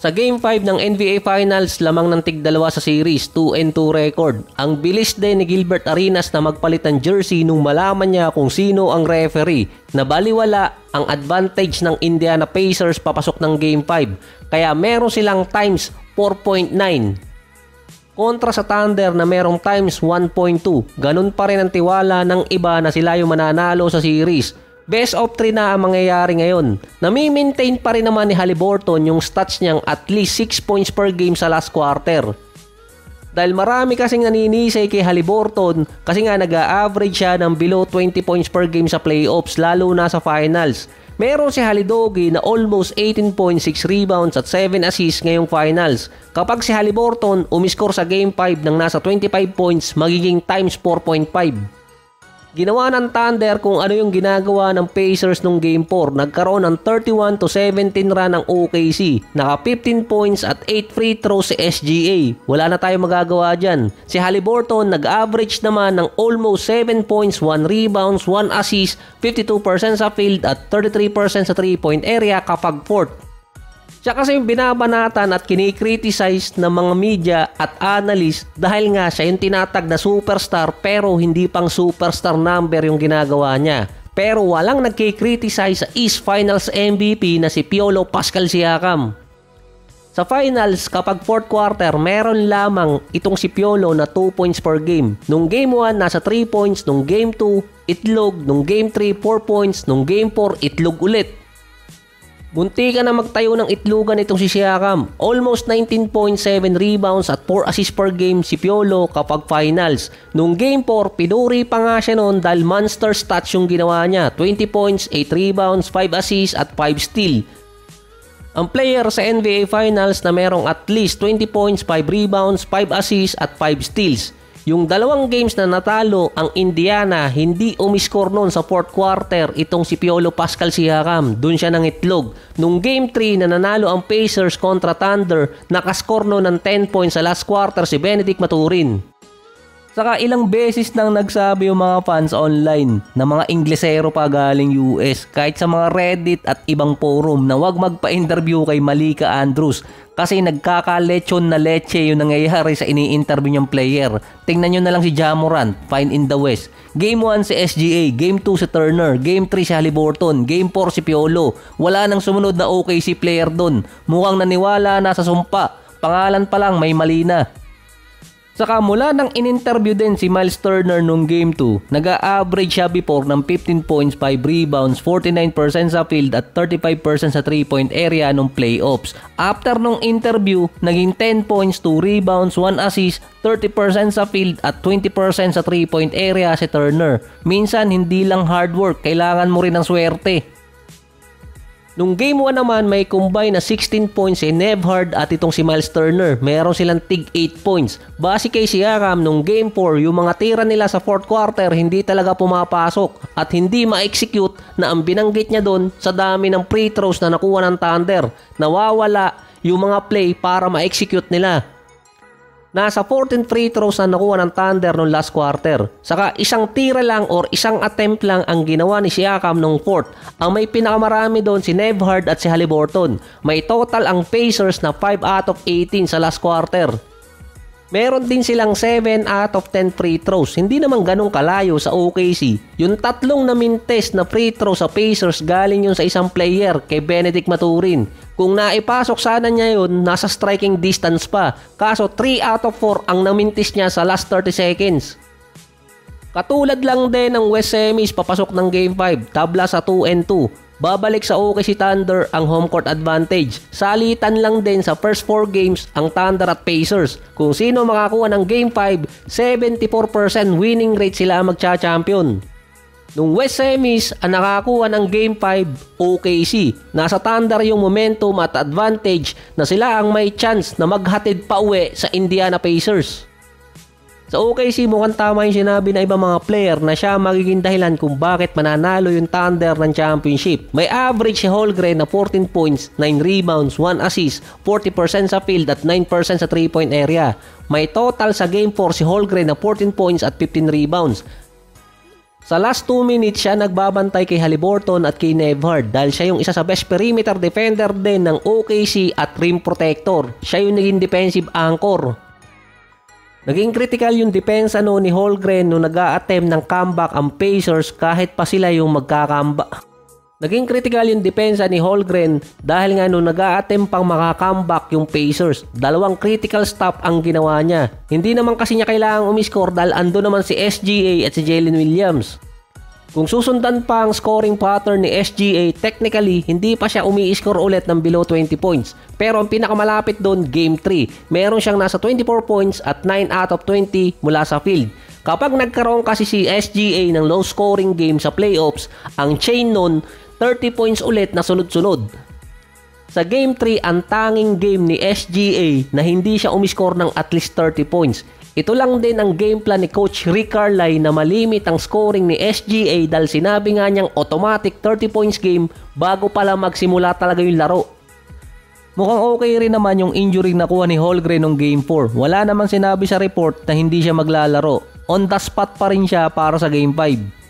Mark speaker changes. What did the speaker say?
Speaker 1: Sa Game 5 ng NBA Finals, lamang ng tig-dalawa sa series, 2-2 record. Ang bilis din ni Gilbert Arenas na magpalit ng jersey nung malaman niya kung sino ang referee. Nabaliwala ang advantage ng Indiana Pacers papasok ng Game 5. Kaya meron silang times 4.9. Kontra sa Thunder na merong times 1.2. Ganun pa rin ang tiwala ng iba na sila yung mananalo sa series. Best of 3 na ang mangyayari ngayon. Nami-maintain pa rin naman ni Haliburton yung stats niyang at least 6 points per game sa last quarter. Dahil marami kasing naninisay kay Haliburton kasi nga nag-a-average siya ng below 20 points per game sa playoffs lalo na sa finals. Meron si Halidogi na almost 18.6 rebounds at 7 assists ngayong finals. Kapag si Haliburton umiskor sa Game 5 ng nasa 25 points, magiging times 4.5. Ginawa ng Thunder kung ano yung ginagawa ng Pacers nung Game 4. Nagkaroon ng 31-17 run ng OKC. Naka 15 points at 8 free throws si SGA. Wala na tayong magagawa dyan. Si Haliburton nag-average naman ng almost 7 points, 1 rebounds, 1 assist, 52% sa field at 33% sa 3-point area kapag fourth. Siya kasi yung binabanatan at kinikriticize ng mga media at analyst dahil nga siya yung tinatag na superstar pero hindi pang superstar number yung ginagawa niya. Pero walang nagkikriticize sa East Finals MVP na si Piolo Pascal Siakam. Sa finals, kapag fourth quarter, meron lamang itong si Piolo na 2 points per game. Nung Game 1, nasa 3 points. Nung Game 2, itlog. Nung Game 3, 4 points. Nung Game 4, itlog ulit. Munti ka na magtayo ng itlugan itong si Siakam. Almost 19.7 rebounds at 4 assists per game si Piolo kapag finals. Nung Game 4, pinuri pa nga siya noon dahil monster stats yung ginawa niya. 20 points, 8 rebounds, 5 assists at 5 steal. Ang player sa NBA Finals na merong at least 20 points, 5 rebounds, 5 assists at 5 steals. Yung dalawang games na natalo ang Indiana, hindi umiskor noon sa fourth quarter itong si Piolo Pascal Siakam. Doon siya nang itlog. Nung Game 3 na nanalo ang Pacers kontra Thunder, nakascore noon ng 10 points sa last quarter si Benedict Maturin. Saka ilang beses nang nagsabi yung mga fans online na mga Inglesero pa galing US kahit sa mga Reddit at ibang forum na wag magpa-interview kay Malika Andrews kasi nagkakalechon na leche yung nangyayari sa ini-interview niyang player. Tingnan nyo na lang si Ja Morant, fine in the West. Game 1 si SGA, Game 2 si Turner, Game 3 si Haliburton, Game 4 si Piolo. Wala nang sumunod na OKC player dun. Mukhang naniwala na sa sumpa. Pangalan pa lang may mali na. Saka mula nang in-interview din si Miles Turner nung Game 2, nag-a-average siya before ng 15 points, 5 rebounds, 49% sa field at 35% sa 3-point area nung playoffs. After nung interview, naging 10 points, 2 rebounds, 1 assist, 30% sa field at 20% sa 3-point area si Turner. Minsan hindi lang hard work, kailangan mo rin ng swerte. Nung Game 1 naman, may combine na 16 points si Nembhard at itong si Miles Turner. Meron silang tig 8 points. Base kay Siakam, nung Game 4, yung mga tira nila sa fourth quarter hindi talaga pumapasok at hindi ma-execute na ang binanggit niya doon sa dami ng free throws na nakuha ng Thunder. Nawawala yung mga play para ma-execute nila. Nasa 14 free throws na nakuha ng Thunder noong last quarter. Saka isang tira lang or isang attempt lang ang ginawa ni Siakam nung fourth. Ang may pinakamarami doon si Nembhard at si Haliburton. May total ang Pacers na 5 out of 18 sa last quarter. Meron din silang 7 out of 10 free throws. Hindi naman ganun kalayo sa OKC. Yung tatlong na mintes na free throw sa Pacers galing yun sa isang player kay Benedict Maturin. Kung naipasok sana niya yun, nasa striking distance pa. Kaso 3 out of 4 ang namintis niya sa last 30 seconds. Katulad lang din ng West Semis papasok ng Game 5, tabla sa 2-2. Babalik sa OKC Thunder ang home court advantage. Salitan lang din sa first 4 games ang Thunder at Pacers. Kung sino makakuha ng Game 5, 74% winning rate sila ang magcha-champion. Nung West Semis, ang nakakuha ng Game 5, OKC. Nasa Thunder yung momentum at advantage na sila ang may chance na maghatid pa uwi sa Indiana Pacers. Sa OKC, mukhang tama yung sinabi na ibang mga player na siya magiging dahilan kung bakit mananalo yung Thunder ng championship. May average si Holmgren na 14 points, 9 rebounds, 1 assist, 40% sa field at 9% sa 3-point area. May total sa Game 4 si Holmgren na 14 points at 15 rebounds. Sa last 2 minutes siya nagbabantay kay Haliburton at kay Nembhard dahil siya yung isa sa best perimeter defender din ng OKC at rim protector. Siya yung naging defensive anchor. Naging critical yung depensa ni Holmgren nung nag-a-attempt ng comeback ang Pacers kahit pa sila yung magkakamba. Naging critical yung depensa ni Holmgren dahil nga nung nag-a-attempt pang makakambak yung Pacers. 2 critical stop ang ginawa niya. Hindi naman kasi niya kailangang umiscore dahil ando naman si SGA at si Jalen Williams. Kung susundan pa ang scoring pattern ni SGA, technically hindi pa siya umi-score ulit ng below 20 points. Pero ang pinakamalapit doon, Game 3. Meron siyang nasa 24 points at 9 out of 20 mula sa field. Kapag nagkaroon kasi si SGA ng low scoring game sa playoffs, ang chain nun 30 points ulit na sunod-sunod. Sa Game 3, ang tanging game ni SGA na hindi siya umiscore ng at least 30 points. Ito lang din ang game plan ni Coach Rick Carlisle na malimit ang scoring ni SGA dahil sinabi nga niyang automatic 30 points game bago pala magsimula talaga yung laro. Mukhang okay rin naman yung injury na kuha ni Holmgren nung Game 4. Wala naman sinabi sa report na hindi siya maglalaro. On the spot pa rin siya para sa Game 5.